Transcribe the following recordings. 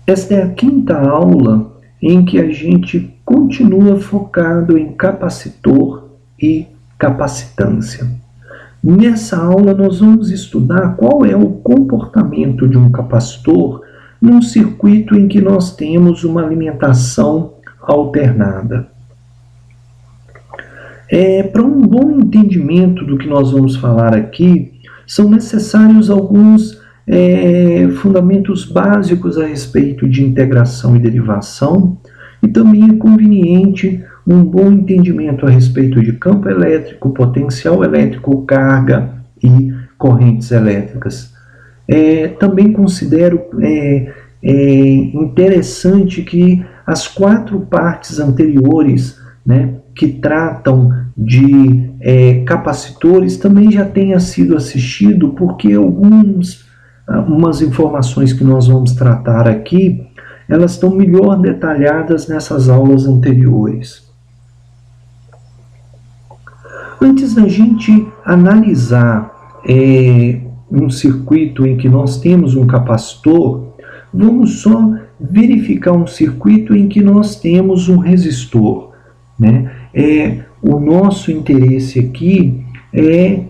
Esta é a quinta aula em que a gente continua focado em capacitor e capacitância. Nessa aula nós vamos estudar qual é o comportamento de um capacitor num circuito em que nós temos uma alimentação alternada. Para um bom entendimento do que nós vamos falar aqui, são necessários alguns fundamentos básicos a respeito de integração e derivação, e também é conveniente um bom entendimento a respeito de campo elétrico, potencial elétrico, carga e correntes elétricas. Também considero interessante que as 4 partes anteriores, né, que tratam de capacitores também já tenha sido assistido, porque umas informações que nós vamos tratar aqui, elas estão melhor detalhadas nessas aulas anteriores. Antes da gente analisar um circuito em que nós temos um capacitor, vamos só verificar um circuito em que nós temos um resistor, né? O nosso interesse aqui é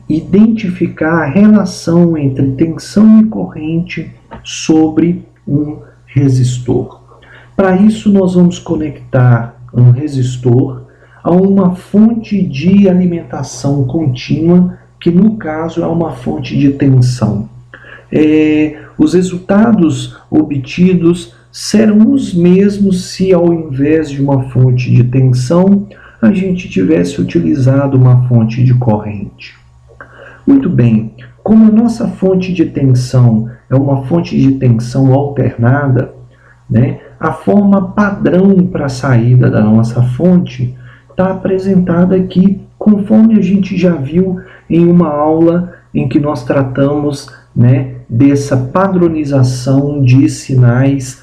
identificar a relação entre tensão e corrente sobre um resistor. Para isso, nós vamos conectar um resistor a uma fonte de alimentação contínua, que no caso é uma fonte de tensão. Os resultados obtidos serão os mesmos se, ao invés de uma fonte de tensão, a gente tivesse utilizado uma fonte de corrente. Muito bem, como a nossa fonte de tensão é uma fonte de tensão alternada, né, a forma padrão para a saída da nossa fonte está apresentada aqui, conforme a gente já viu em uma aula em que nós tratamos, né, dessa padronização de sinais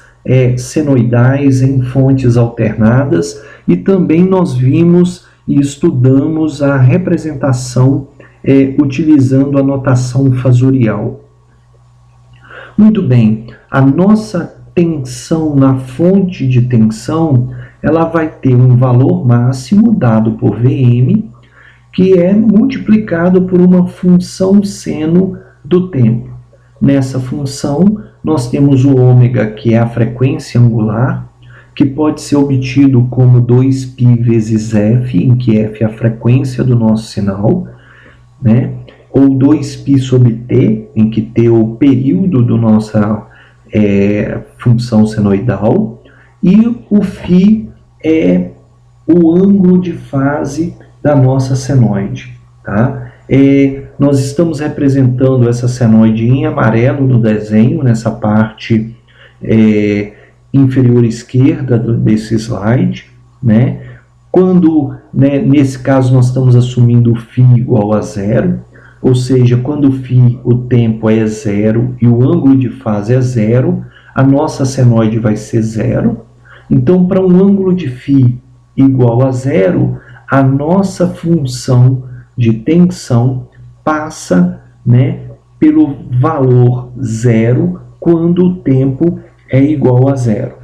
senoidais em fontes alternadas, e também nós vimos e estudamos a representação utilizando a notação fasorial. Muito bem, a nossa tensão na fonte de tensão, ela vai ter um valor máximo dado por Vm, que é multiplicado por uma função seno do tempo. Nessa função, nós temos o ômega, que é a frequência angular, que pode ser obtido como 2π vezes f, em que f é a frequência do nosso sinal, né? Ou 2π sobre t, em que t é o período da nossa função senoidal, e o φ é o ângulo de fase da nossa senoide. Tá? Nós estamos representando essa senoide em amarelo no desenho, nessa parte inferior esquerda desse slide, né? Quando, né, nesse caso, nós estamos assumindo o φ igual a 0, ou seja, quando o φ, o tempo é 0 e o ângulo de fase é 0, a nossa senoide vai ser 0. Então, para um ângulo de φ igual a 0, a nossa função de tensão passa, né, pelo valor 0 quando o tempo é igual a 0.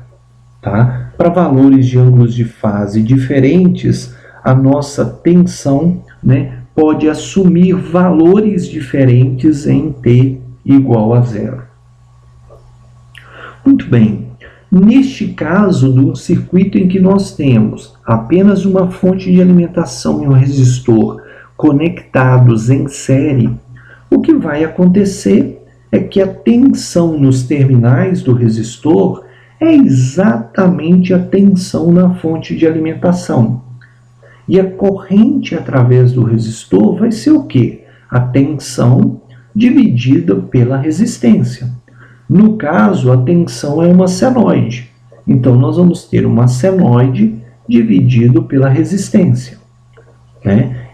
Tá? Para valores de ângulos de fase diferentes, a nossa tensão, né, pode assumir valores diferentes em t igual a 0. Muito bem. Neste caso, de um circuito em que nós temos apenas uma fonte de alimentação e um resistor conectados em série, o que vai acontecer é que a tensão nos terminais do resistor é exatamente a tensão na fonte de alimentação. E a corrente através do resistor vai ser o quê? A tensão dividida pela resistência. No caso, a tensão é uma senoide. Então, nós vamos ter uma senoide dividido pela resistência. Né?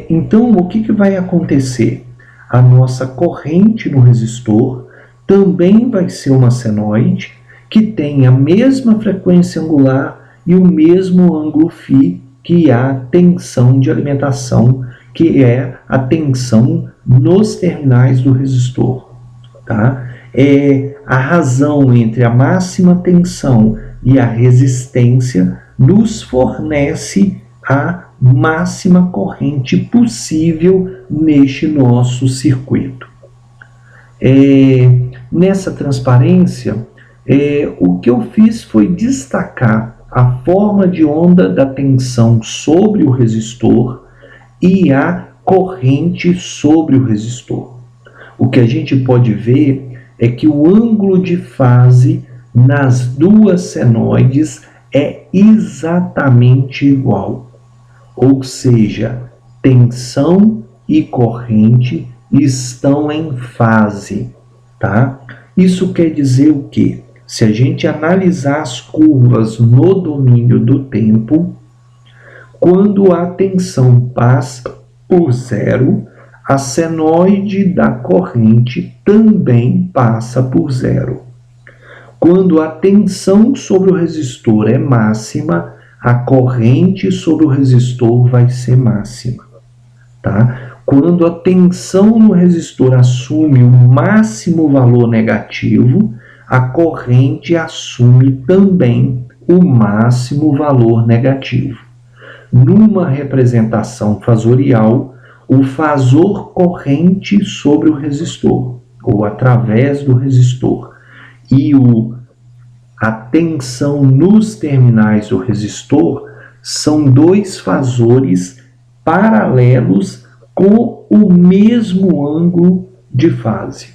Então, o que vai acontecer? A nossa corrente no resistor também vai ser uma senoide que tem a mesma frequência angular e o mesmo ângulo φ que a tensão de alimentação, que é a tensão nos terminais do resistor. Tá? a razão entre a máxima tensão e a resistência nos fornece a máxima corrente possível neste nosso circuito. Nessa transparência, o que eu fiz foi destacar a forma de onda da tensão sobre o resistor e a corrente sobre o resistor. O que a gente pode ver é que o ângulo de fase nas duas senoides é exatamente igual. Ou seja, tensão e corrente estão em fase, tá? Isso quer dizer o quê? Se a gente analisar as curvas no domínio do tempo, quando a tensão passa por zero, a senoide da corrente também passa por zero. Quando a tensão sobre o resistor é máxima, a corrente sobre o resistor vai ser máxima, tá? Quando a tensão no resistor assume o máximo valor negativo, a corrente assume também o máximo valor negativo. Numa representação fasorial, o fasor corrente sobre o resistor, ou através do resistor, e a tensão nos terminais do resistor são dois fasores paralelos com o mesmo ângulo de fase.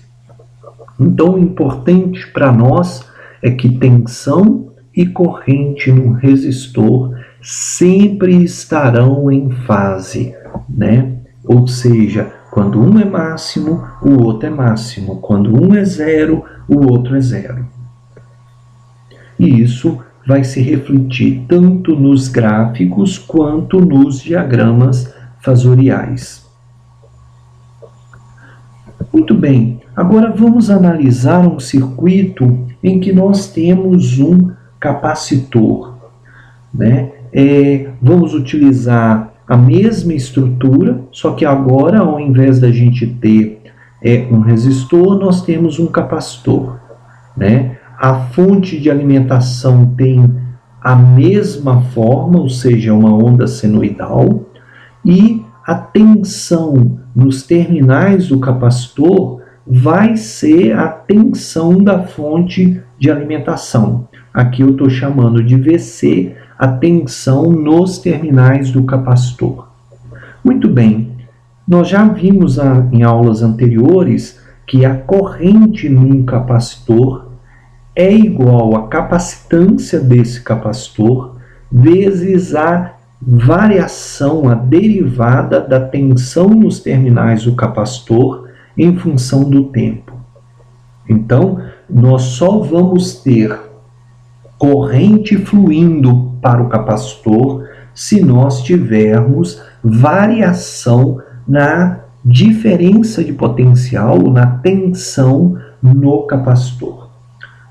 Então, o importante para nós é que tensão e corrente no resistor sempre estarão em fase, né? Ou seja, quando um é máximo, o outro é máximo. Quando um é zero, o outro é zero. E isso vai se refletir tanto nos gráficos quanto nos diagramas fasoriais. Muito bem, agora vamos analisar um circuito em que nós temos um capacitor, né? Vamos utilizar a mesma estrutura, só que agora, ao invés da gente ter um resistor, nós temos um capacitor, né? A fonte de alimentação tem a mesma forma, ou seja, uma onda senoidal, e a tensão nos terminais do capacitor vai ser a tensão da fonte de alimentação. Aqui eu estou chamando de VC, a tensão nos terminais do capacitor. Muito bem, nós já vimos em aulas anteriores que a corrente num capacitor é igual à capacitância desse capacitor vezes a variação, a derivada da tensão nos terminais do capacitor em função do tempo. Então, nós só vamos ter corrente fluindo para o capacitor se nós tivermos variação na diferença de potencial, na tensão no capacitor.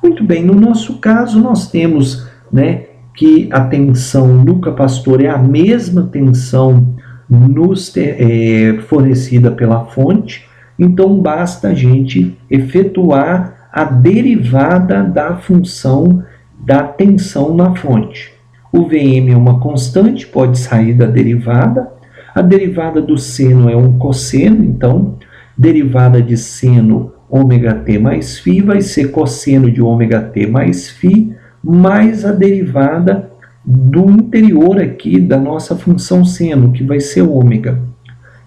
Muito bem, no nosso caso nós temos, que a tensão no capacitor é a mesma tensão fornecida pela fonte, então basta a gente efetuar a derivada da função da tensão na fonte. O Vm é uma constante, pode sair da derivada. A derivada do seno é um cosseno, então derivada de seno ômega-t mais φ vai ser cosseno de ômega-t mais φ, mais a derivada do interior aqui da nossa função seno, que vai ser ômega.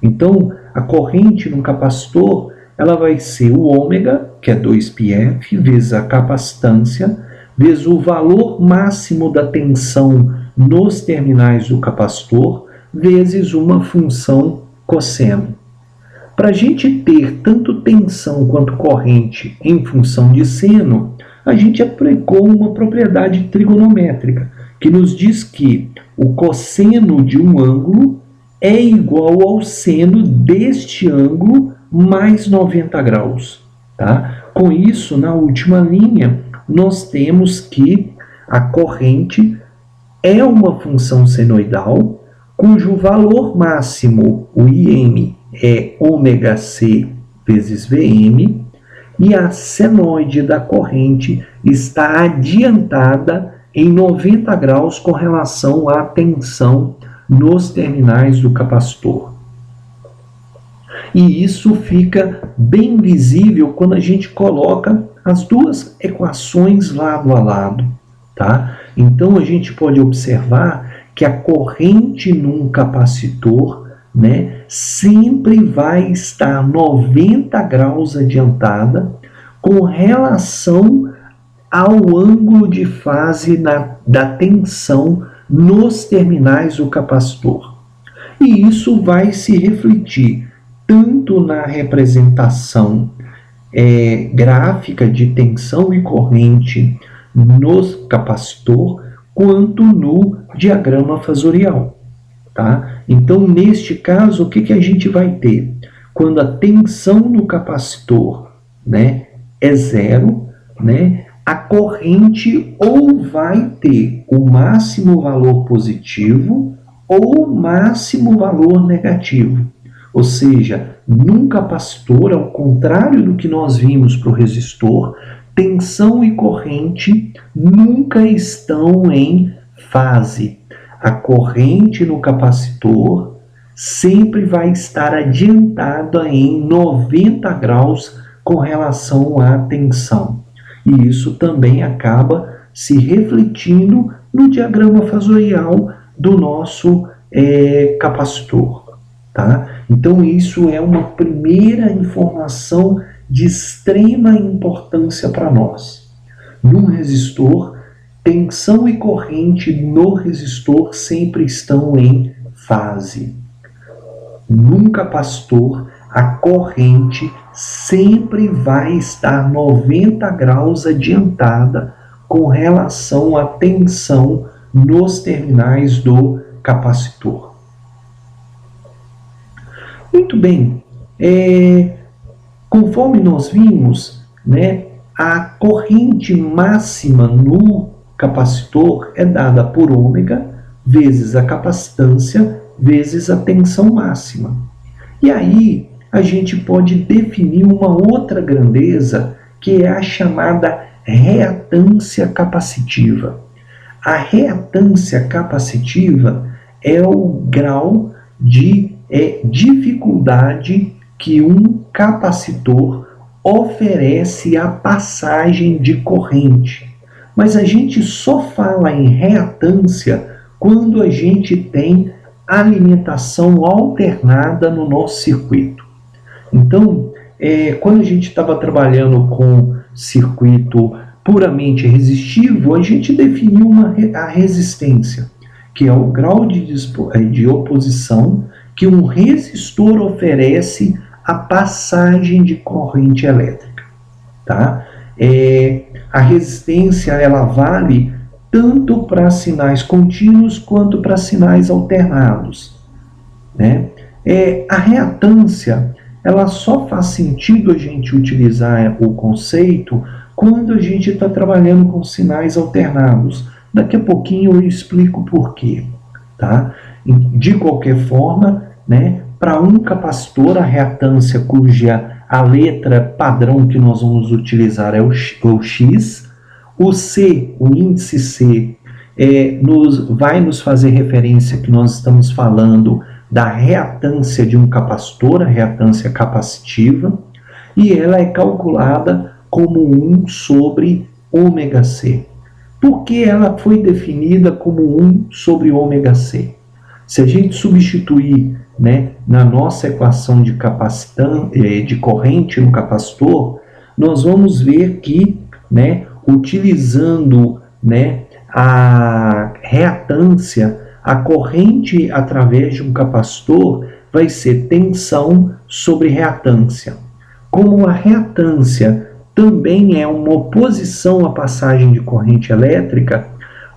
Então, a corrente no capacitor, ela vai ser o ômega, que é 2πf, vezes a capacitância, vezes o valor máximo da tensão nos terminais do capacitor, vezes uma função cosseno. Para a gente ter tanto tensão quanto corrente em função de seno, a gente aplicou uma propriedade trigonométrica, que nos diz que o cosseno de um ângulo é igual ao seno deste ângulo mais 90 graus. Tá? Com isso, na última linha, nós temos que a corrente é uma função senoidal, cujo valor máximo, o Im, é ômega-c vezes Vm, e a senoide da corrente está adiantada em 90 graus com relação à tensão nos terminais do capacitor. E isso fica bem visível quando a gente coloca as duas equações lado a lado, tá? Então a gente pode observar que a corrente num capacitor, né, sempre vai estar 90 graus adiantada com relação ao ângulo de fase da tensão nos terminais do capacitor. E isso vai se refletir tanto na representação gráfica de tensão e corrente no capacitor, quanto no diagrama fasorial. Tá? Então, neste caso, o que a gente vai ter? Quando a tensão no capacitor, né, é zero, né, a corrente ou vai ter o máximo valor positivo ou máximo valor negativo. Ou seja, num capacitor, ao contrário do que nós vimos para o resistor, tensão e corrente nunca estão em fase. A corrente no capacitor sempre vai estar adiantada em 90 graus com relação à tensão. E isso também acaba se refletindo no diagrama fasorial do nosso capacitor. Tá? Então isso é uma primeira informação de extrema importância para nós. Num resistor, tensão e corrente no resistor sempre estão em fase. Num capacitor, a corrente sempre vai estar 90 graus adiantada com relação à tensão nos terminais do capacitor. Muito bem, conforme nós vimos, né, a corrente máxima no capacitor é dada por ômega vezes a capacitância vezes a tensão máxima. E aí a gente pode definir uma outra grandeza que é a chamada reatância capacitiva. A reatância capacitiva é o grau de dificuldade que um capacitor oferece à passagem de corrente. Mas a gente só fala em reatância quando a gente tem alimentação alternada no nosso circuito. Então, quando a gente estava trabalhando com circuito puramente resistivo, a gente definiu a resistência, que é o grau de oposição que um resistor oferece à passagem de corrente elétrica. Tá? A resistência ela vale tanto para sinais contínuos quanto para sinais alternados. Né? A reatância ela só faz sentido a gente utilizar o conceito quando a gente está trabalhando com sinais alternados. Daqui a pouquinho eu explico por quê. Tá? De qualquer forma, né, para um capacitor, a reatância cuja a letra padrão que nós vamos utilizar é o X, o C, o índice C, vai nos fazer referência que nós estamos falando da reatância de um capacitor, a reatância capacitiva, e ela é calculada como 1 sobre ômega C. Por que ela foi definida como 1 sobre ômega C? Se a gente substituir, né, na nossa equação de corrente no capacitor, nós vamos ver que, né, utilizando, né, a reatância, a corrente através de um capacitor vai ser tensão sobre reatância. Como a reatância também é uma oposição à passagem de corrente elétrica,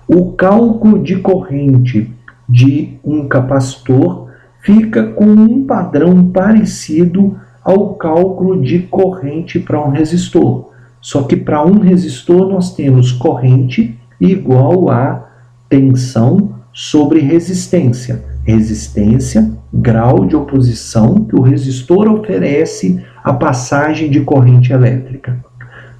o cálculo de corrente de um capacitor fica com um padrão parecido ao cálculo de corrente para um resistor. Só que para um resistor nós temos corrente igual a tensão sobre resistência. Resistência, grau de oposição que o resistor oferece a passagem de corrente elétrica.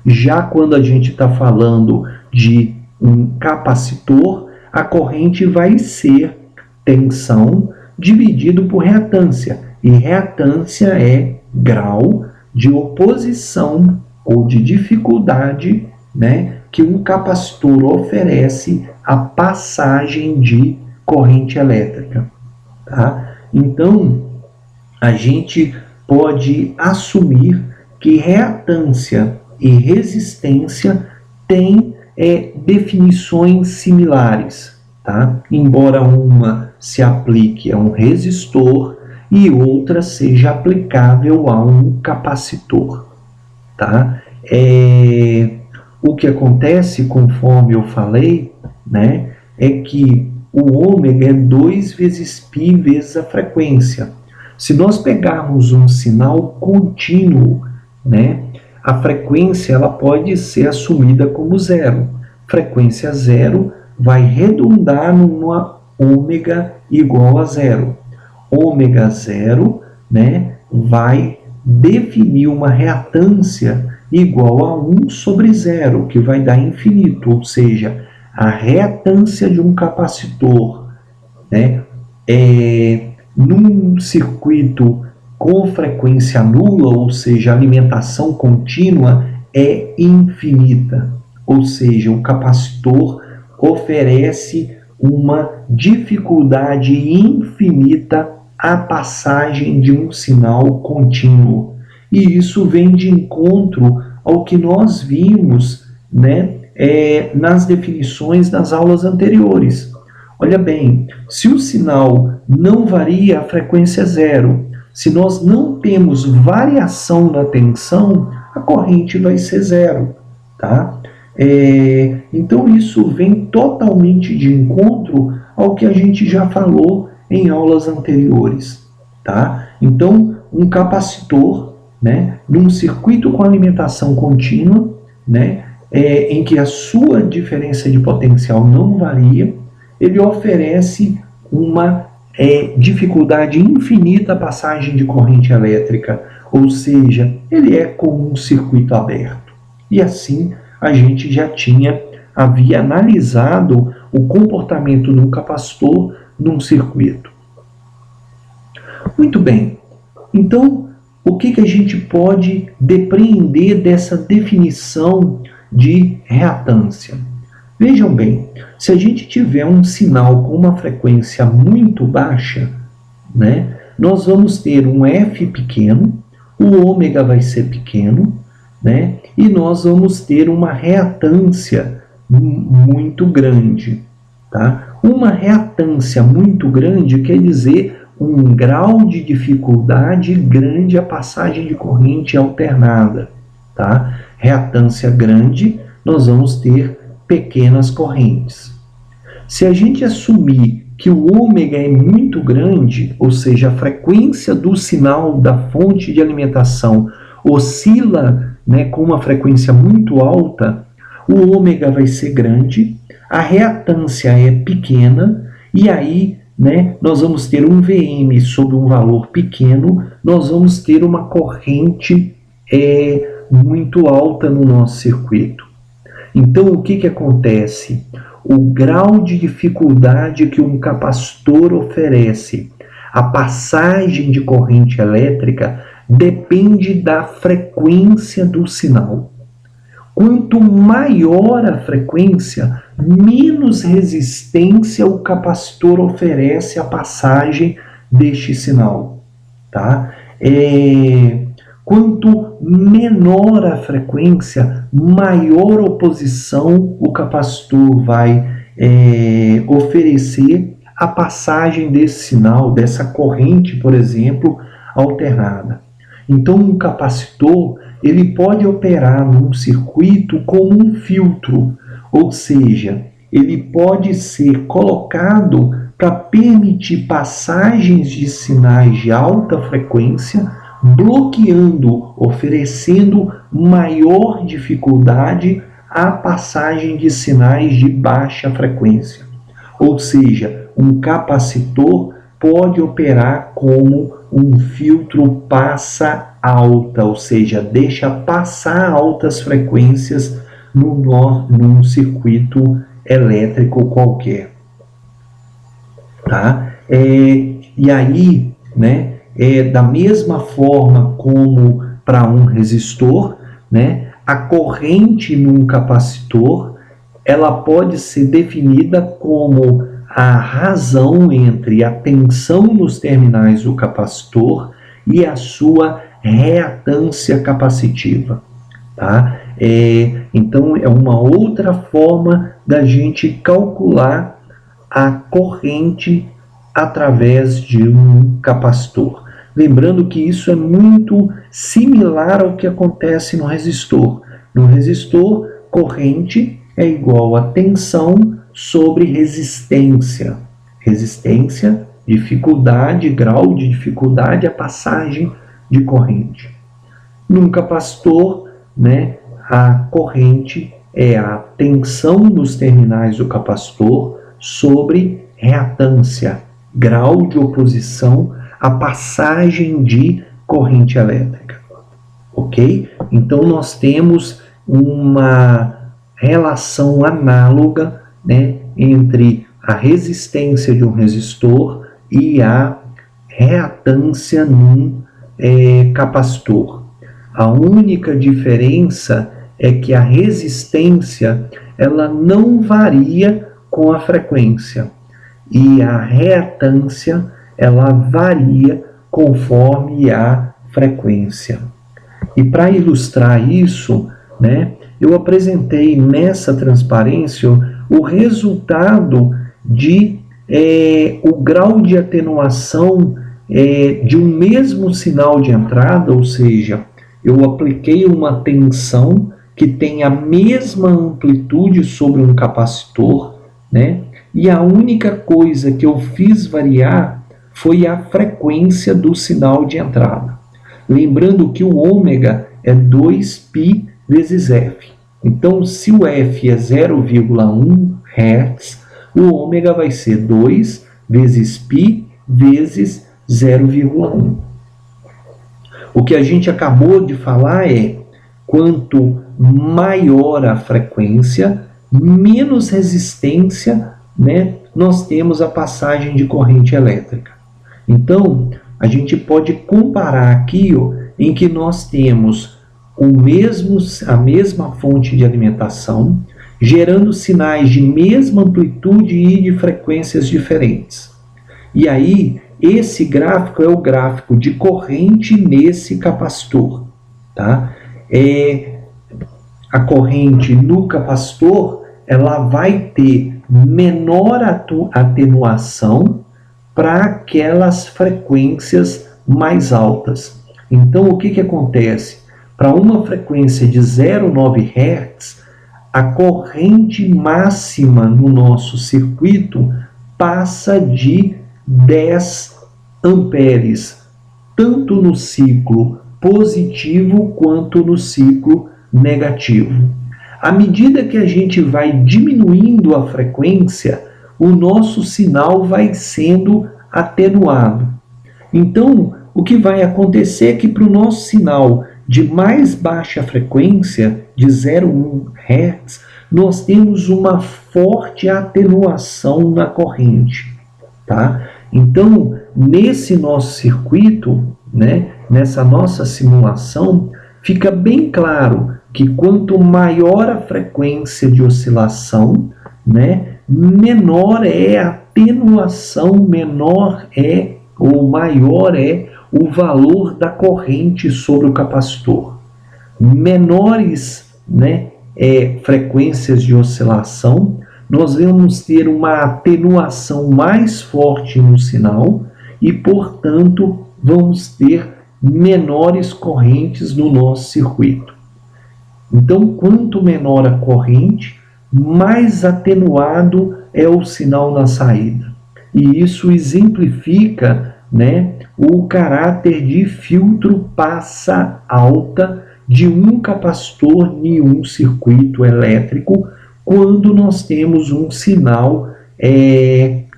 Já quando a gente está falando de um capacitor, a corrente vai ser tensão dividido por reatância. E reatância é grau de oposição ou de dificuldade, né, que um capacitor oferece à passagem de corrente elétrica. Tá? Então, a gente pode assumir que reatância e resistência têm definições similares, tá? Embora uma se aplique a um resistor e outra seja aplicável a um capacitor. Tá? O que acontece, conforme eu falei, né, é que o ômega é 2 vezes π vezes a frequência. Se nós pegarmos um sinal contínuo, né, a frequência ela pode ser assumida como zero. Frequência zero vai redundar numa ômega igual a zero. Ômega zero, né, vai definir uma reatância igual a 1 sobre zero, que vai dar infinito, ou seja, a reatância de um capacitor, né, num circuito com frequência nula, ou seja, alimentação contínua, é infinita. Ou seja, o capacitor oferece uma dificuldade infinita à passagem de um sinal contínuo. E isso vem de encontro ao que nós vimos, né, nas definições das aulas anteriores. Olha bem, se o sinal não varia, a frequência é zero. Se nós não temos variação na tensão, a corrente vai ser zero. Tá? Então isso vem totalmente de encontro ao que a gente já falou em aulas anteriores. Tá? Então, um capacitor, né, num circuito com alimentação contínua, né, em que a sua diferença de potencial não varia, ele oferece uma dificuldade infinita à passagem de corrente elétrica, ou seja, ele é como um circuito aberto. E assim a gente já havia analisado o comportamento de um capacitor num circuito. Muito bem, então o que a gente pode depreender dessa definição de reatância? Vejam bem, se a gente tiver um sinal com uma frequência muito baixa, né, nós vamos ter um F pequeno, o ômega vai ser pequeno, né, e nós vamos ter uma reatância muito grande. Tá? Uma reatância muito grande quer dizer um grau de dificuldade grande a passagem de corrente alternada. Tá? Reatância grande, nós vamos ter pequenas correntes. Se a gente assumir que o ômega é muito grande, ou seja, a frequência do sinal da fonte de alimentação oscila, né, com uma frequência muito alta, o ômega vai ser grande, a reatância é pequena, e aí, né, nós vamos ter um Vm sobre um valor pequeno, nós vamos ter uma corrente muito alta no nosso circuito. Então, o que acontece? O grau de dificuldade que um capacitor oferece à passagem de corrente elétrica depende da frequência do sinal. Quanto maior a frequência, menos resistência o capacitor oferece à passagem deste sinal. Tá? Quanto menor a frequência, maior oposição o capacitor vai oferecer à passagem desse sinal, dessa corrente, por exemplo, alternada. Então, um capacitor ele pode operar num circuito como um filtro, ou seja, ele pode ser colocado para permitir passagens de sinais de alta frequência, bloqueando, oferecendo maior dificuldade à passagem de sinais de baixa frequência. Ou seja, um capacitor pode operar como um filtro passa alta, ou seja, deixa passar altas frequências num circuito elétrico qualquer. Tá? E aí, né, da mesma forma como para um resistor, né, a corrente num capacitor, ela pode ser definida como a razão entre a tensão nos terminais do capacitor e a sua reatância capacitiva. Tá? Então, é uma outra forma da gente calcular a corrente através de um capacitor. Lembrando que isso é muito similar ao que acontece no resistor. No resistor, corrente é igual a tensão sobre resistência. Resistência, dificuldade, grau de dificuldade, a passagem de corrente. Num capacitor, né, a corrente é a tensão nos terminais do capacitor sobre reatância, grau de oposição à passagem de corrente elétrica. Ok? Então, nós temos uma relação análoga, né, entre a resistência de um resistor e a reatância num capacitor. A única diferença é que a resistência ela não varia com a frequência e a reatância ela varia conforme a frequência. E para ilustrar isso, né, eu apresentei nessa transparência o resultado de o grau de atenuação de um mesmo sinal de entrada, ou seja, eu apliquei uma tensão que tem a mesma amplitude sobre um capacitor, né? E a única coisa que eu fiz variar foi a frequência do sinal de entrada. Lembrando que o ômega é 2π vezes f. Então, se o f é 0,1 Hz, o ômega vai ser 2 vezes π vezes 0,1. O que a gente acabou de falar é, quanto maior a frequência, menos resistência, né, nós temos a passagem de corrente elétrica. Então, a gente pode comparar aqui, em que nós temos a mesma fonte de alimentação, gerando sinais de mesma amplitude e de frequências diferentes. E aí, esse gráfico é o gráfico de corrente nesse capacitor. Tá? A corrente no capacitor ela vai ter menor atenuação para aquelas frequências mais altas. Então, o que acontece? Para uma frequência de 0,9 Hz, a corrente máxima no nosso circuito passa de 10 amperes, tanto no ciclo positivo quanto no ciclo negativo. À medida que a gente vai diminuindo a frequência, o nosso sinal vai sendo atenuado. Então, o que vai acontecer é que para o nosso sinal de mais baixa frequência, de 0,1 Hz, nós temos uma forte atenuação na corrente. Tá? Então, nesse nosso circuito, né, nessa nossa simulação, fica bem claro que quanto maior a frequência de oscilação, né, menor é a atenuação, menor é ou maior é o valor da corrente sobre o capacitor. Menores, né, frequências de oscilação, nós vamos ter uma atenuação mais forte no sinal e, portanto, vamos ter menores correntes no nosso circuito. Então, quanto menor a corrente, mais atenuado é o sinal na saída. E isso exemplifica, né, o caráter de filtro passa alta de um capacitor em um circuito elétrico quando nós temos um sinal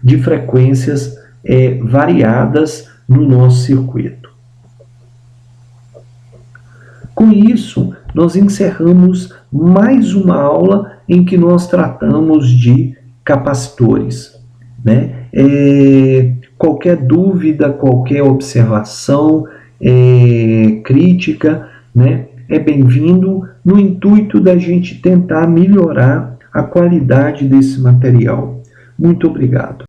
de frequências variadas no nosso circuito. Com isso, nós encerramos mais uma aula em que nós tratamos de capacitores, né? Qualquer dúvida, qualquer observação, crítica, né, é bem-vindo no intuito da gente tentar melhorar a qualidade desse material. Muito obrigado.